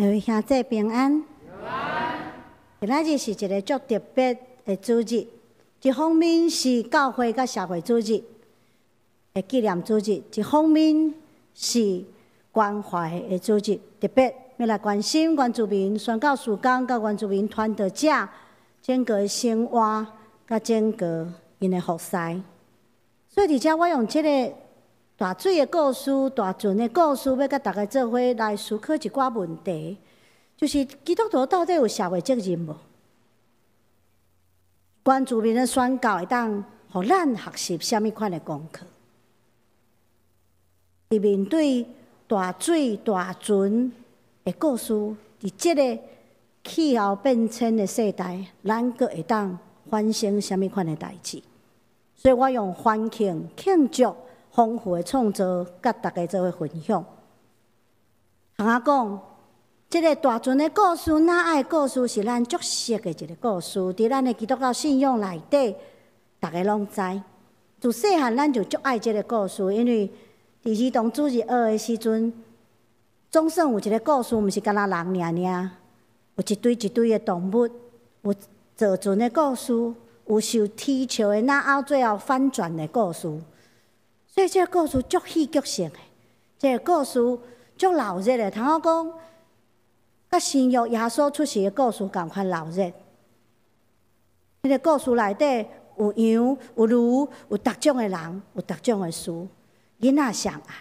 各位兄弟平安。今仔日是一个足特别的主日，一方面是教会甲社会主日的纪念主日，一方面是关怀的主日，特别要来关心原住民宣教事工甲原住民传道者整个的生活甲整个因的服侍。所以，而且我用这个大水的故事、大船的故事，要甲大家做伙来思考一寡问题，就是基督徒到底有社会责任无？原住民的宣教会当互咱学习什么款的功课？伫面对大水、大船的故事，伫这个气候变迁的世代，咱阁会当反省什么款的代志？所以我用欢庆、庆祝、丰富的创造，甲大家做伙分享。通啊讲，这个大船的故事、哪爱故事，是咱足熟的一个故事。伫咱的基督教信仰内底，大家拢知。自细汉咱就足爱这个故事，因为伫儿童主日学的时阵，总算有一个故事，毋是干那人尔，有一堆一堆的动物，有坐船的故事，有受天笑的那后最后反转的故事。所以这个故事足戏剧性的，这个故事足闹热的。通我讲，甲新约耶稣出世的故事同款闹热。迄个故事内底有羊、有驴、有各种的人、有各种的事，囡仔上爱。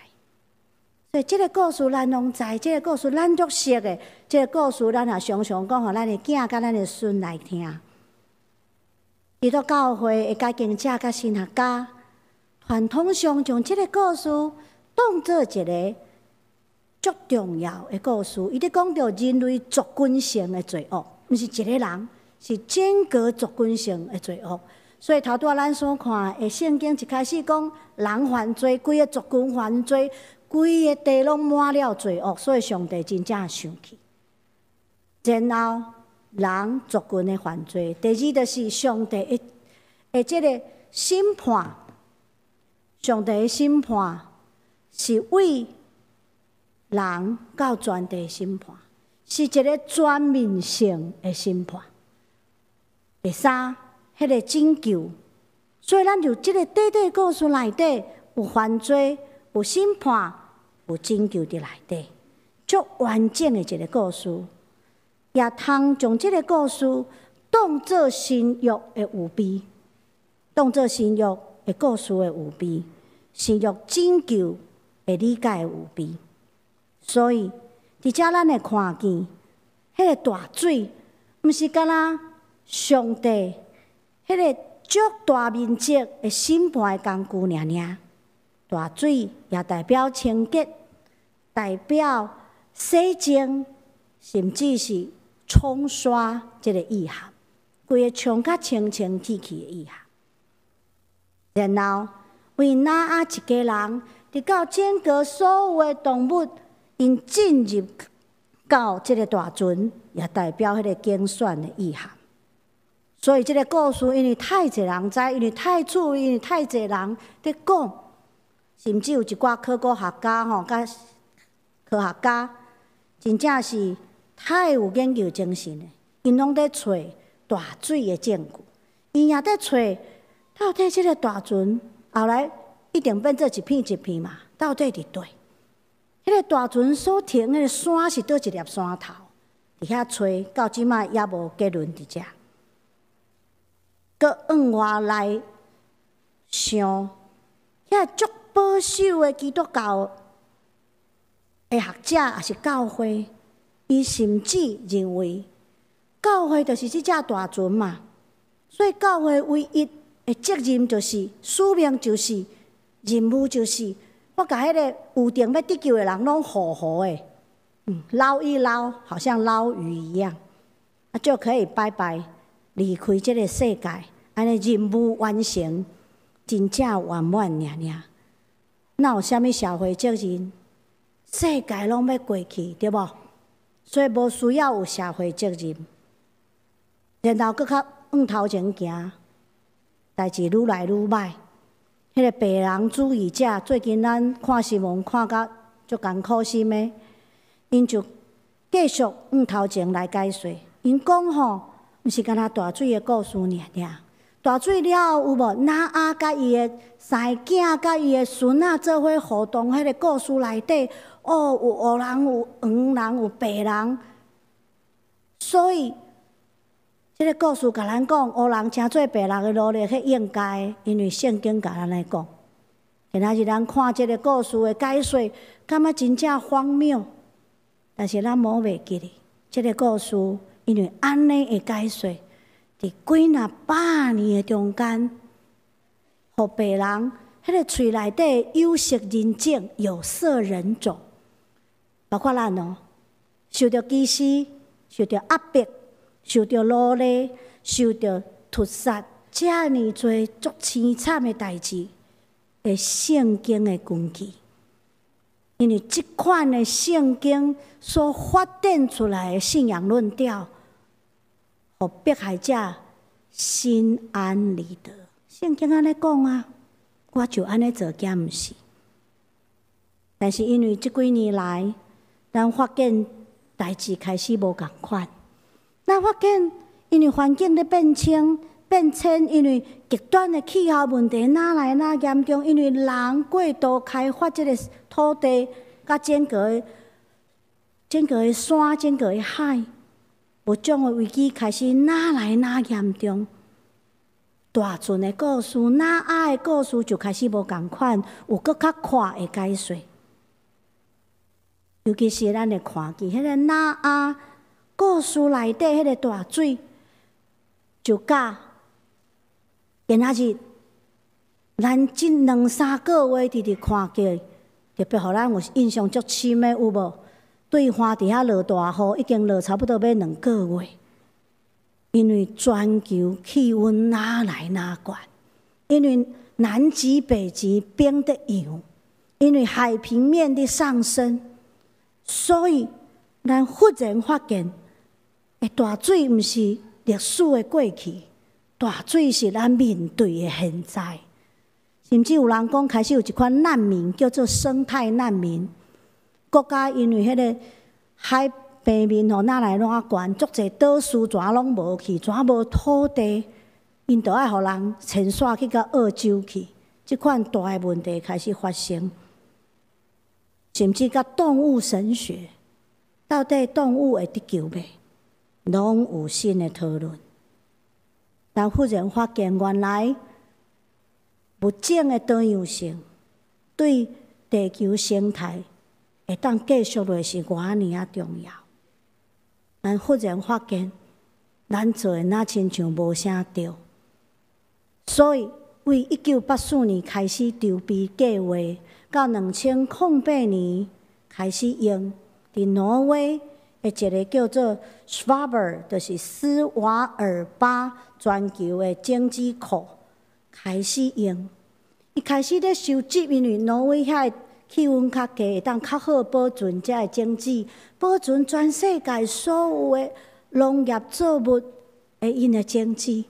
所以这个故事咱拢知，这个故事咱足熟的。这个故事咱也常常讲，互咱的囝甲咱的孙来听。基督教会的解经者甲神学家，传统上将这个故事当作一个足重要的故事。伊咧讲到人类族群性的罪恶，毋是一个人，是整个族群性的罪恶。所以头拄仔咱所看的圣经一开始讲，人犯罪，规个族群犯罪，规个地拢满了罪恶，所以上帝真正生气。然后人族群的犯罪，第二就是上帝的这个审判。上帝的审判是为人到全地的审判，是一个全面性的审判。第三，迄个拯救。所以咱就这个短短故事内底有犯罪，有审判，有拯救伫内底，足完整的一个故事。也通将这个故事当作新约的有味，当作新约的故事的有味，新约拯救的理解的有味。所以，伫遮咱会看见，迄个大水，毋是干那上帝迄个足大面积的审判的工具尔。大水也代表清洁，代表洗净，甚至是冲刷这个意涵，规个冲甲清清气气的意涵。然后为哪啊一家人，直到整个所有的动物，因进入到这个大船，也代表迄个竞选的意涵。所以这个故事，因为太侪人知，因为太趣，因为太侪人伫讲，甚至有一寡考古学家甲科学家，真正是太有研究精神的，因拢在找大水的证据，因也在找到底这个大船后来一定变做一片一片嘛，到底伫对？迄个大船所停迄个山是倒一粒山头，伫遐找到即摆也无结论伫遮。搁往外来想，遐足保守的基督教的学者也是教会。伊甚至认为，教会就是即只大船嘛，所以教会唯一的责任就是、使命就是、任务就是，我甲迄个有定要得救的人拢护护的，捞一捞，好像捞鱼一样，就可以拜拜离开这个世界，安尼任务完成，真正圆满尔。哪有啥物社会责任？世界拢要过去，对无？所以无需要有社会责任，然后搁较往头前行，代志愈来愈歹。迄个白人主义者，最近咱看新闻看甲足艰苦心的，因就继续往头前来解说。因讲吼，毋是干那大水的故事尔。大水了后有无？拿阿甲伊的三个囝甲伊的孙仔做伙互动，迄个故事内底，有黑人，有黄人，有白人。所以，这个故事甲咱讲，黑人诚做白人的努力，迄应该，因为圣经甲咱来讲。今仔日咱看这个故事的解说，感觉真正荒谬。但是咱摸袂记哩，这个故事因为安尼的解说，伫几若百年的中间，互白人迄个喙内底有色人种、有色人种，包括咱哦，受到歧视、受到压迫、受到奴隶、受到屠杀，遮尔多足凄惨的代志，的圣经的根基。因为即款的圣经所发展出来的信仰论调，互迫害者心安理得。圣经安尼讲啊，我就安尼做，惊毋是。但是因为即几年来，咱发现代志开始无共款，咱发现因为环境咧变迁，因为极端的气候问题哪来哪严重，因为人过度开发这个土地，甲整个的山、整个的海，物种的危机开始哪来哪严重。大船的故事、拿阿的故事就开始无共款，有搁较快的解说。尤其是咱会看见迄个拿阿故事内底迄个大水，就甲今仔日咱即2-3个月直直看见，特别互咱有印象足深的有无？对岸伫遐落大雨，已经落差不多要2个月。因为全球气温哪来哪悬，因为南极、北极冰得扬，因为海平面的上升，所以咱忽然发现，大水毋是历史的过去，大水是咱面对的现在。甚至有人讲，开始有一款难民叫做生态难民，国家因为迄个海平面吼哪来哪悬，足侪岛屿全拢无去，全无土地，因着爱互人迁徙去到澳洲去。即款大诶问题开始发生，甚至甲动物神学，到底动物会得救袂？拢有新诶讨论。但忽然发现，原来物种诶多样性对地球生态会当继续落是偌尼啊重要。咱忽然发现，咱做诶若亲像无啥对，所以为1984年开始筹备计划，到2008年开始用伫挪威诶一个叫做 Svalbard， 就是斯瓦尔巴全球诶种子库开始用。伊开始咧收集，因为挪威遐气温较低，会当较好保存遮个种子，保存全世界所有的农业作物的因的种子，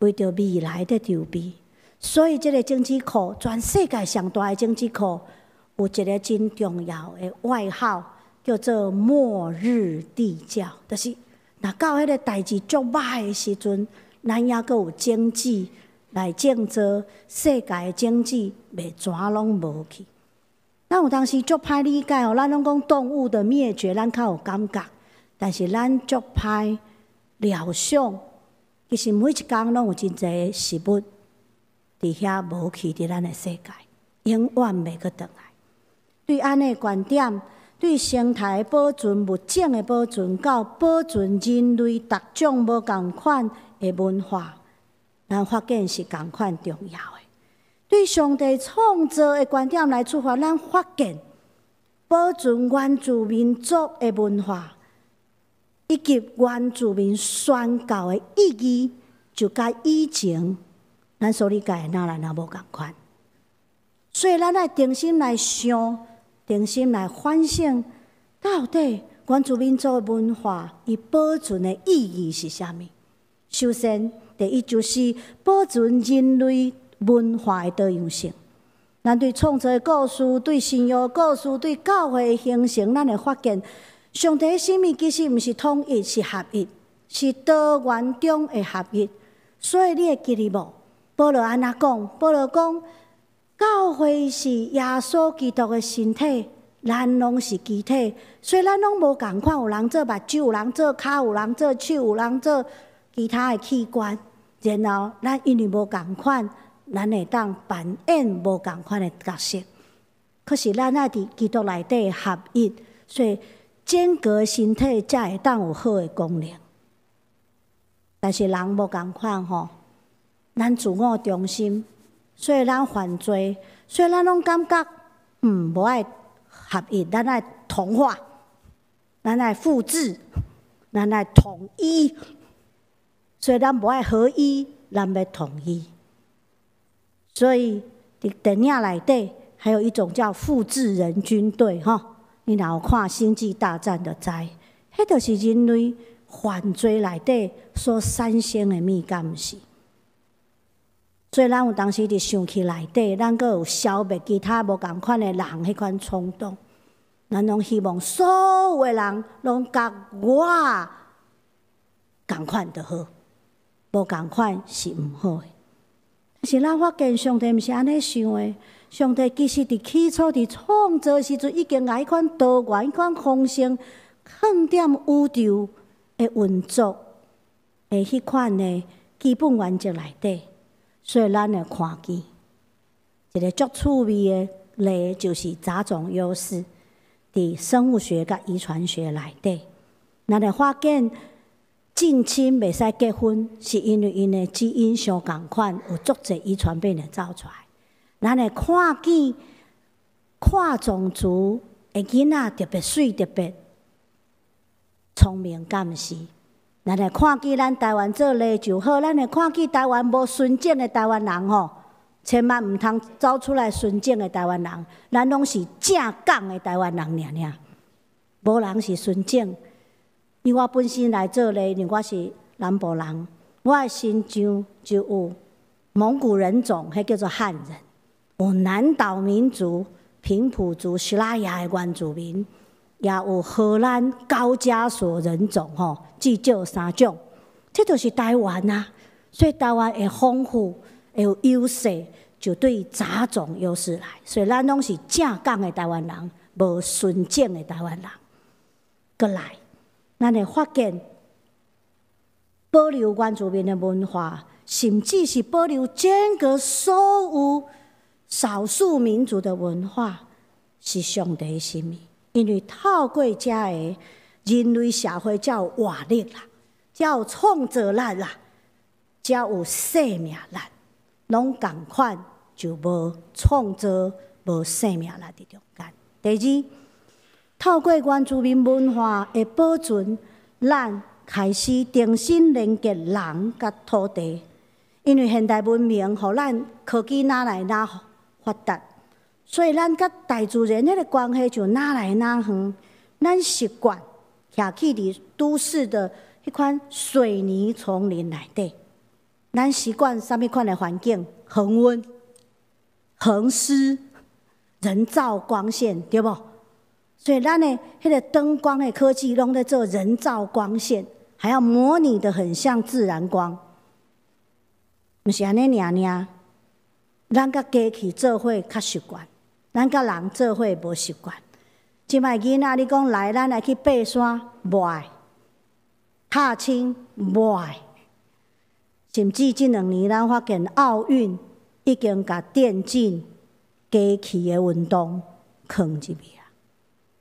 为着未来的筹备。所以，这个种子库，全世界上大的种子库，有一个真重要的外号，叫做“末日地窖”。就是若到迄个代志足歹的时阵，咱还阁有种子来种植世界的种子，袂全拢无去。咱有当时足歹理解哦，咱拢讲动物的灭绝，咱较有感觉，但是咱足歹料想，其实每一工拢有真侪事物伫遐无去伫咱的世界，永远袂阁倒来。对安尼观点，对生态保存、物种的保存，到保存人类各种无共款的文化，咱发现是共款重要的。对上帝创造的观点来出发，咱发现保存原住民族的文化，以及原住民宣教的意义，就甲以前咱所理解的哪来哪无共款。所以咱爱定心来想，定心来反省，到底原住民族的文化伊保存的意义是啥物？首先，第一就是保存人类文化的多样性。咱对创造的故事、对信仰的故事、对教会的形成，咱会发现上帝的心意其实毋是统一，是合一，是多元中的合一。所以你会记哩无？保罗安那讲？保罗讲，教会是耶稣基督的身体，咱拢是肢体，所以咱拢无共款。有人做目睭，有人做骹，有人做手，有人做其他的器官。然后咱因为无共款，咱会当扮演无共款的角色。可是咱爱伫基督内底合一，所以整个身体才会当有好的功能。但是人无共款吼，咱自我中心，所以咱犯罪，所以咱拢感觉无爱合一，咱爱同化，咱爱复制，咱爱统一，所以咱无爱合一，咱要统一。所以伫电影内底还有一种叫复制人军队吼，你若有看《星际大战》就知，迄就是人类犯罪内底所产生的物，敢毋是？所以咱有当时伫想起内底，咱阁有消灭其他无共款的人迄款冲动。咱拢希望所有的人拢甲我共款就好，无共款是毋好的。但是咱发现上帝毋是安尼想的，上帝其实伫起初伫创造时阵，已经把迄款多元、迄款丰盛放踮宇宙的运作的迄款的基本原则内底，所以咱会看见一个足趣味的例，就是杂种优势。伫生物学甲遗传学内底，咱会发现近亲袂使结婚，是因为因的基因相共款，有足侪遗传病会走出来。咱会看见跨种族的囡仔特别水、特别聪明，敢毋是？咱会看见咱台湾做例就好，咱会看见台湾无纯正的台湾人吼。千万毋通走出来纯正的台湾人，咱拢是正港的台湾人尔，无人是纯正。因为我本身来做咧，因为我是南部人，我的身上就有蒙古人种，迄叫做汉人；有南岛民族、平埔族、西拉雅的原住民，也有荷兰高加索人种吼，至少3种。这就是台湾啊，所以台湾会丰富。会有优势，就对杂种优势来，所以咱拢是正港的台湾人，无纯正的台湾人。过来，咱会发现保留原住民的文化，甚至是保留整个所有少数民族的文化，是上帝的心意。因为透过这个人类社会才有活力啦，才有创造力啦，才有生命力。拢共款，就无创造、无生命力伫中间。第二，透过原住民文化的保存，咱开始重新连接人甲土地。因为现代文明互咱科技哪来哪发达，所以咱甲大自然迄个关系就哪来哪远。咱习惯徛起伫都市的迄款水泥丛林内底。咱习惯啥物款的环境？恒温、恒湿、人造光线，对无？所以咱的迄个灯光的科技，拢在做人造光线，还要模拟得很像自然光。毋是安尼尔，咱甲机器做伙较习惯，咱甲人做伙无习惯。即摆囡仔，你讲来，咱来去爬山，无爱；踏青，无爱。甚至这2年，咱发现奥运已经把电竞、机器的运动放入去啊。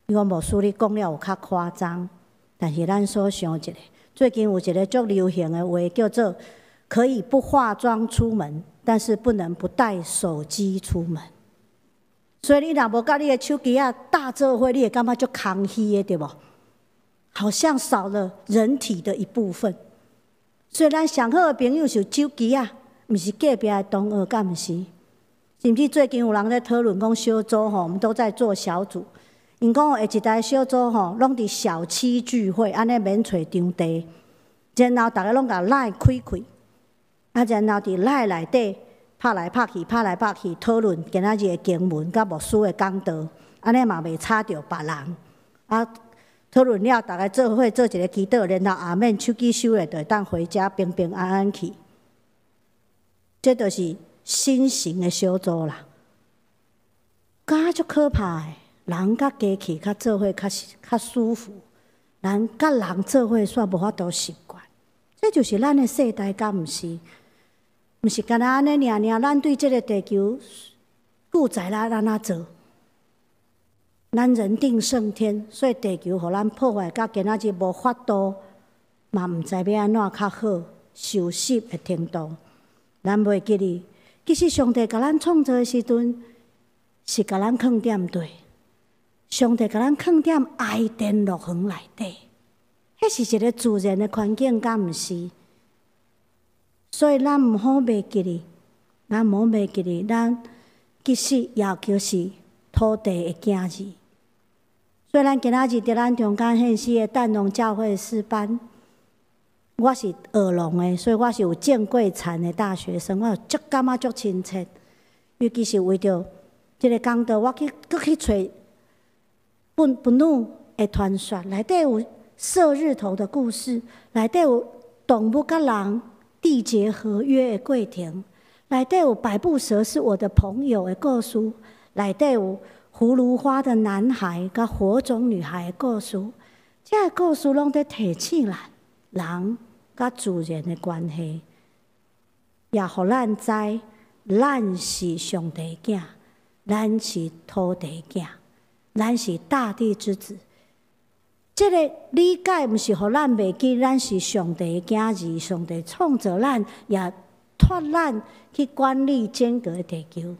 我无输你讲了有较夸张，但是咱所想一个，最近有一个足流行的话叫做“可以不化妆出门，但是不能不带手机出门”。所以你若无甲你的手机啊大做伙，你会感觉足空虚的，对无？好像少了人体的一部分。所以咱上好的朋友是手机啊，毋是隔壁的同学，敢毋是？甚至最近有人在讨论讲小组吼，我们都在做小组。因讲下一代小组吼，拢伫小七聚会，安尼免找场地，然后大家拢甲赖开开，啊，然后伫赖内底拍来拍去，拍来拍去，讨论今仔日的经文甲牧师的讲道，安尼嘛袂吵着别人。啊，讨论了，大家做伙做一个祈祷，然后阿免手机收了，就会当回家平平安安去。这就是新型的小组啦，敢足可怕的，人甲机器较做伙较舒服，人甲人做伙煞无法度习惯。这就是咱的世代，敢毋是？毋是干那安尼尔，咱对这个地球负责啦，安怎做？咱人定胜天，所以地球互咱破坏到今仔日无法度，嘛毋知要安怎较好收拾的程度。咱袂记哩，其实上帝甲咱创造的时阵，是甲咱放踮对。上帝甲咱放踮爱电乐园内底，迄是一个自然的环境，敢毋是？所以咱毋好袂记哩，咱其实也就是土地的囝儿。所以咱今仔日伫咱中间献诗的淡农教会诗班，我是学农的，所以我是有见过田的大学生，我足感觉足亲切。尤其是为着即个讲道，我搁去找不怒的传说，内底有射日头的故事，内底有动物甲人缔结合约的过程，内底有百步蛇是我的朋友的故事，内底有葫芦花的男孩甲火种女孩的故事，这个故事拢在提醒咱人甲自然的关系，也互咱知，咱是上帝的囝，咱是土地的囝，咱是大地之子。这个理解毋是互咱袂记，咱是上帝的囝儿，上帝创造咱，也托咱去管理整个地球。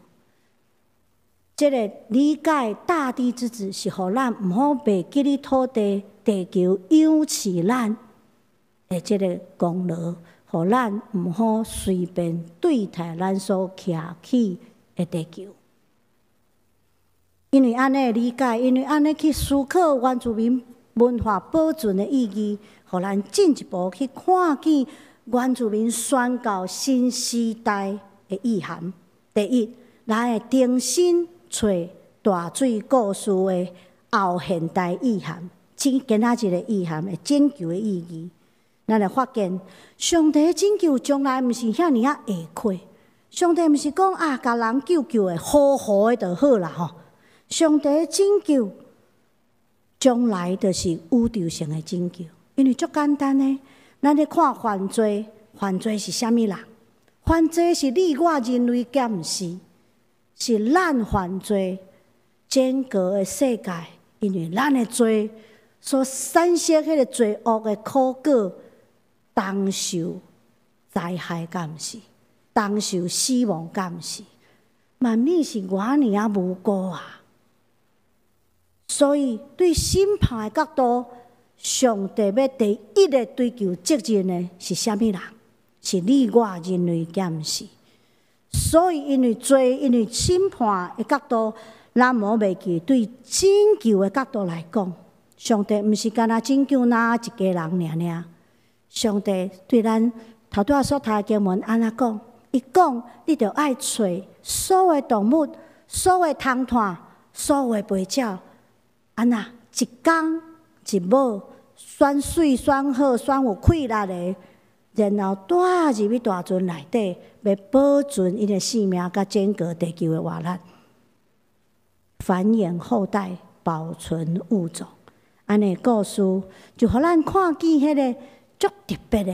这个理解大地之子，是互咱毋好袂记哩土地、地球养饲咱的这个功劳，互咱毋好随便对待咱所徛起的地球。因为安尼理解，因为安尼去思考原住民文化保存的意义，互咱进一步去看见原住民宣告新时代的意涵。第一，咱会重新找大水故事的后现代意涵，今仔日的意涵的拯救的意义。咱会发现，上帝的拯救从来毋是遐尼下快。上帝毋是讲甲人救的好好的就好啦吼。上帝的拯救将来就是宇宙性的拯救，因为足简单的，咱咧看犯罪，犯罪是啥物人？犯罪是你我人类，敢毋是？是咱犯罪，整个的世界，因为咱的罪所产生迄个罪恶的苦果，当受灾害，敢毋是？当受死亡，敢毋是？万物是偌尼啊无辜啊！所以，对审判的角度，上帝要第一个追求责任的是啥物人？是你我人类，敢毋是？所以，因为罪，因为审判的角度，咱无袂记对拯救的角度来讲，上帝毋是干那拯救咱一家人尔。上帝对咱头拄仔所读的经文安怎讲？伊讲，你着爱找所有动物、所有虫炭、所有飞鸟，安那一公一母，选水、选好、选有气力的。然后带入去大船内底，要保存伊的性命，甲整个地球的活力，繁衍后代，保存物种。安尼故事就互咱看见迄个足特别的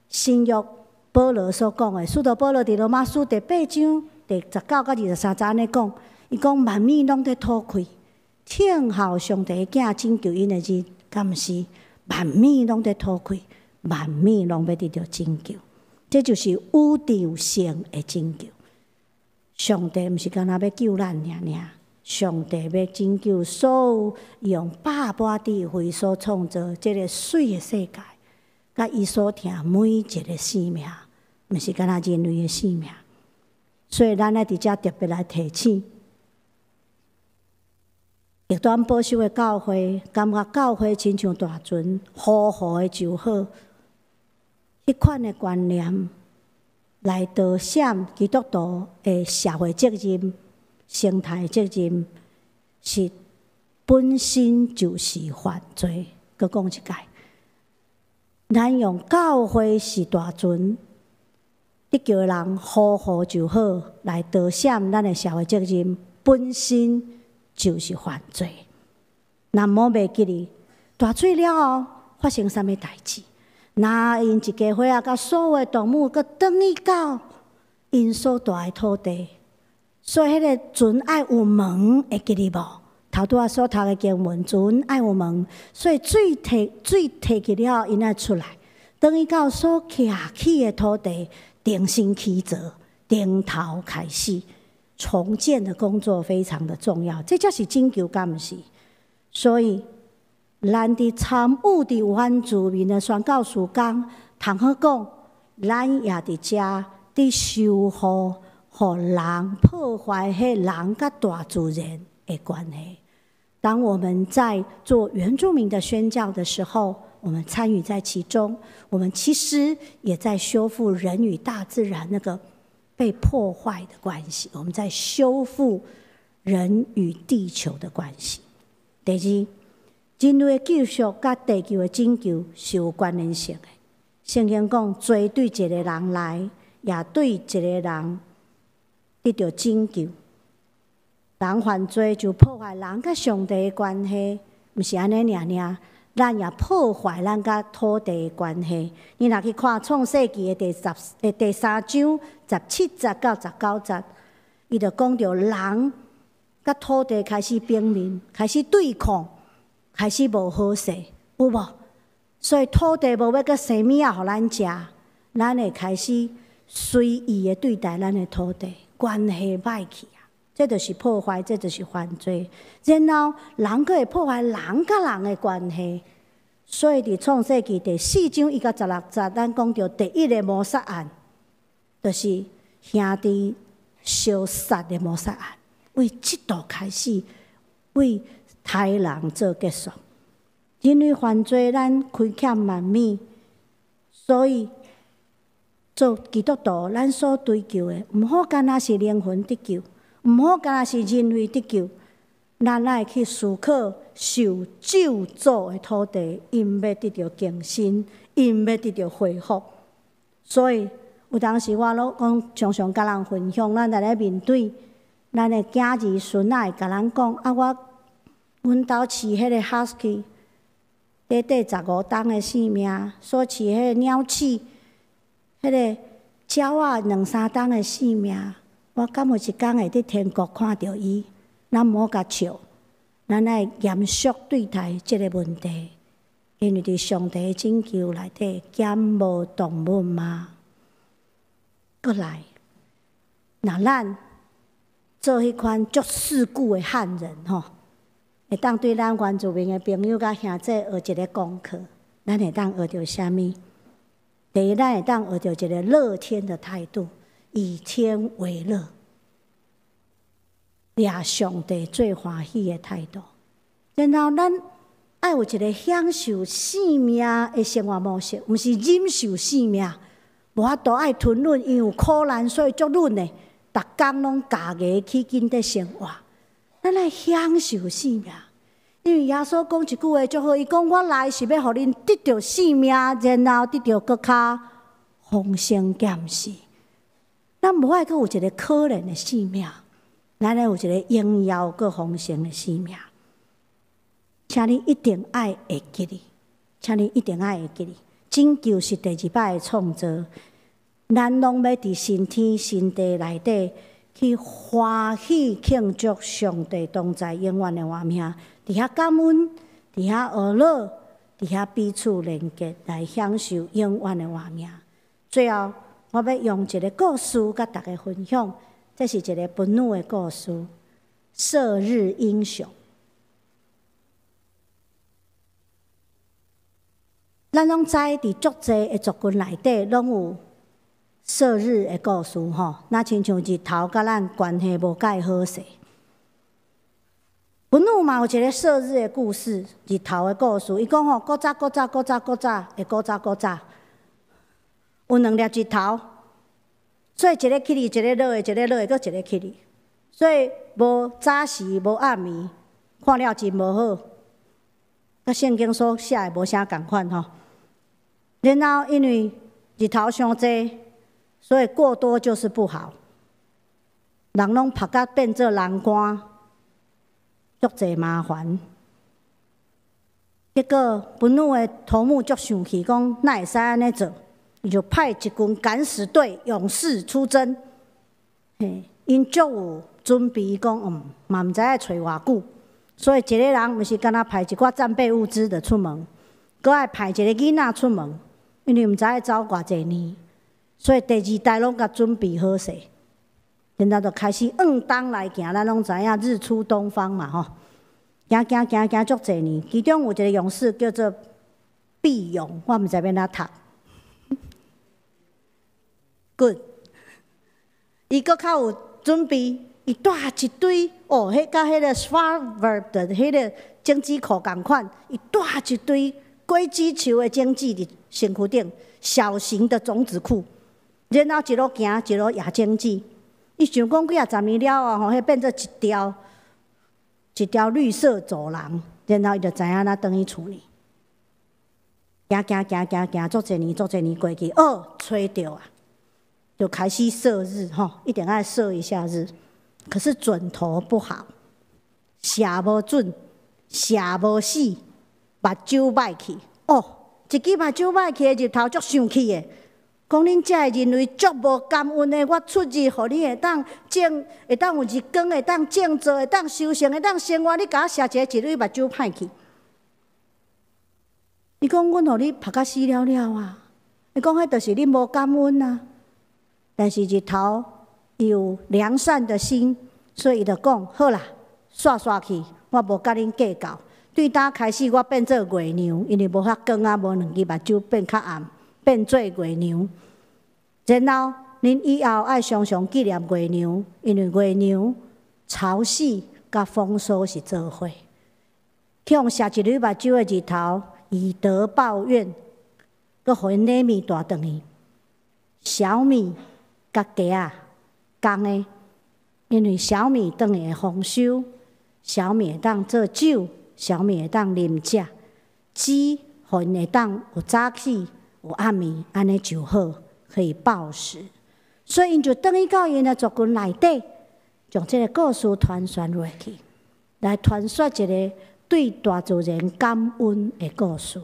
新约保罗所讲的。使徒保罗伫罗马书第8章第19到23节安尼讲，伊讲万物拢在讨开，听候上帝的囝拯救因的日，敢毋是？万物拢在讨开。万物拢要得到拯救，这就是宇宙性的拯救。上帝毋是干那要救咱尔，上帝要拯救所有用百般智慧所创造这个水的世界，甲伊所听每一个生命，毋是干那人类的生命。所以咱爱伫遮特别来提醒，极端保守的教会，感觉教会亲像大船，好好的就好。迄款的观念来导闪基督徒的社会责任、生态责任，是本身就是犯罪，佮讲一届，咱用教会是大船，得救的人好好就好，来得闪咱的社会责任，本身就是犯罪。若莫袂记哩，大水了后发生啥物代志？那因一家伙仔甲所有的动物，佮转去到因所住的土地，所以迄个船爱有门，会记哩无？头拄仔所读的经文，船爱有门，所以水摕去了后，因爱出来，转去到所徛起的土地，重新起造，从头开始，重建的工作非常的重要，这才是拯救，敢毋是？所以，咱伫参与伫有番自民的宣教事工，通好讲，咱也伫遮伫修复，互人破坏迄人甲大自然的关系。当我们在做原住民的宣教的时候，我们参与在其中，我们其实也在修复人与大自然那个被破坏的关系，我们在修复人与地球的关系。第二，人类的救赎甲地球的拯救是有关联性的。圣经讲，罪对一个人来，也对一个人得到拯救。人犯罪就破坏人甲上帝的关系，毋是安尼尔，咱也破坏咱甲土地的关系。你若去看创世纪的第3章17节到19节，伊就讲到人甲土地开始并面，开始对抗，开始无好势，有无？所以土地无要阁生物仔互咱食，咱会开始随意的对待咱的土地，关系歹去。这就是破坏，这就是犯罪。然后人佫会破坏人甲人的关系，所以伫创世纪第4章1到16节，咱讲到第一个谋杀案，就是兄弟相杀的谋杀案。为这度开始，为杀人做结束。人类犯罪，咱亏欠万米，所以做基督徒，咱所追求的，毋好干那是灵魂得救。毋好干那是人类得救，咱爱去思考受咒诅的土地，因要得到更新，因要得到恢复。所以有当时我常常甲人分享，咱来面对咱的囝儿孙仔，会甲咱讲阮兜饲迄个 husky， 短15冬的性命，所饲迄个鸟鼠，迄个鸟仔2、3冬的性命。我敢有一天会伫天国看到伊，咱毋好甲笑，咱爱严肃对待即个问题，因为伫上帝的拯救内底，减无动物吗？过来，若咱做迄款足世故的汉人吼，会当对咱原住民的朋友甲兄弟学一个功课，咱会当学着啥物？第一，咱会当学着一个乐天的态度。以天为乐，掠上帝最欢喜的态度。然后咱爱有一个享受生命的生活模式，毋是忍受生命，无法度爱吞忍，因为有苦难，所以足忍的，逐工拢家己去紧伫生活。咱来享受生命，因为耶稣讲一句话足好，伊讲我来是要互恁得到生命，然后得到更较丰盛减世。咱无爱阁有一个可怜的生命，咱爱有一个荣耀阁丰盛的生命。请你一定爱会记哩，请你一定爱会记哩。拯救是第2摆的创造，咱拢要伫新天新地内底去欢喜庆祝上帝同在永远的活命，伫遐感恩，伫遐和乐，伫遐彼此连结，来享受永远的活命。最后，我要用一个故事甲大家分享，这是一个本女的故事——射日英雄。咱拢知伫足济的族群内底，拢有射日的故事吼。那亲像日头甲咱关系无介好势。本女嘛有一个射日的故事，日头的故事。伊讲吼，古早的古早。有2粒日头，所以一个起哩，一个落的，一个落的，搁一个起哩，所以无早时无暗暝，看了真无好。甲圣经所写的无啥共款吼。然后因为日头伤济，所以过多就是不好。人拢晒甲变做蓝光，足侪麻烦。结果文武的头目足生气，讲哪会使安尼做？伊就派一军敢死队勇士出征。嘿，因足有准备，讲嘛毋知影找偌久，所以一个人毋是干那派一寡战备物资的出门，搁爱派一个囡仔出门，因为毋知影走偌济年，所以第二代拢甲准备好势。然后就开始往东来行，咱拢知影日出东方嘛吼。行足侪年，其中有一个勇士叫做毕勇，我毋知要哪读。good， 伊搁较有准备，伊带一堆迄甲迄个 Harvard 的迄个经济课共款，伊带一堆硅基球的经济伫身躯顶，小型的种子库，然后一路行一路野经济。伊想讲几十年了啊，迄变做一条绿色走廊，然后伊就知影咱转去厝里。行，足侪年过去，吹着啊，就开始射日一定要射一下日。可是准头不好，射无准，射无死，目睭歹去。一支目睭歹去的日头足生气的。讲恁遮的人类足无感恩的，我出日，互你会当种，会当有日光，会当种作，会当修行，会当生活。你甲我射一个一蕊目睭歹去。伊讲阮互你晒甲死了了啊！伊讲迄就是你无感恩啊。但是日头伊有良善的心，所以伊就讲好啦，煞去，我无甲恁计较。对当开始我变做月娘，因为无遐光啊，无两支目睭变较暗。变做月娘，然后恁以后爱常常纪念月娘，因为月娘潮汐甲风霜是做伙。向射一蕊目睭的日头，以德报怨，佮互因礼物带转去。小米甲鸡啊，公的，因为小米转去会丰收，小米会当做酒，小米会当啉食，鸡互因会当有早起。有暗暝，安尼就好，可以报时。所以因就转去到因的族群内底，将这个故事传传落去，来传说一个对大自然感恩的故事。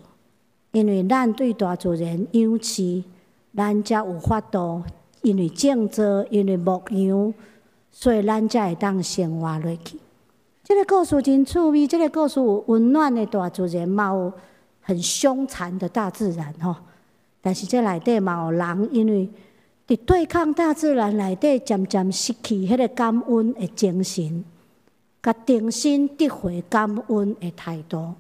因为咱对大自然仰视，咱才有法度。因为种植，因为牧羊，所以咱才会当生活落去。这个故事真趣味，这个故事有温暖的大自然，嘛有很凶残的大自然吼。但是这内底嘛有人，因为伫对抗大自然内底，渐渐失去迄个感恩的精神，甲重新得回感恩的态度。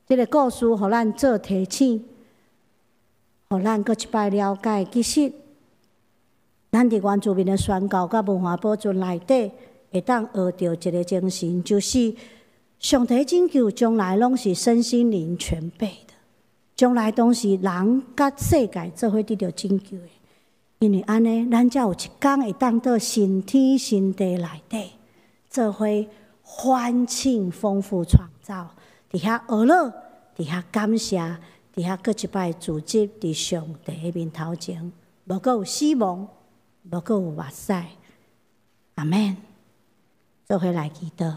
这个故事互咱做提醒，互咱搁一摆了解，其实咱伫原住民的宣告甲文化保存内底，会当学到一个精神，就是上帝拯救将来拢是身心灵全备的。将来都是人甲世界做伙得到拯救的，因为安尼，咱才有一天会当到新天新地内底，做伙欢庆丰富创造，伫遐学乐，伫遐感谢，伫遐搁一摆自责伫上帝的面头前，无搁有死亡，无搁有目屎。阿们，做伙来祈祷。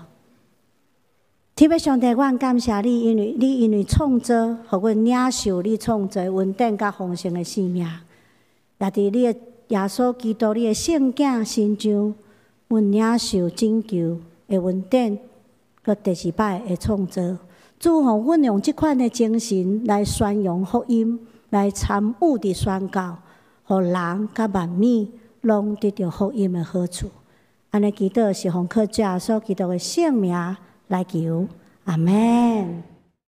天父上帝，阮感谢你，因为创造，互阮领受你创造稳定甲丰盛的生命，也伫你的耶稣基督你的圣囝身上，阮领受拯救的稳定，佮第二摆的创造。祝福阮用即款的精神来宣扬福音，来参与伫宣告，互人甲万物拢得到福音的好处。安尼祈祷是奉靠主耶稣基督的圣名来求，阿们。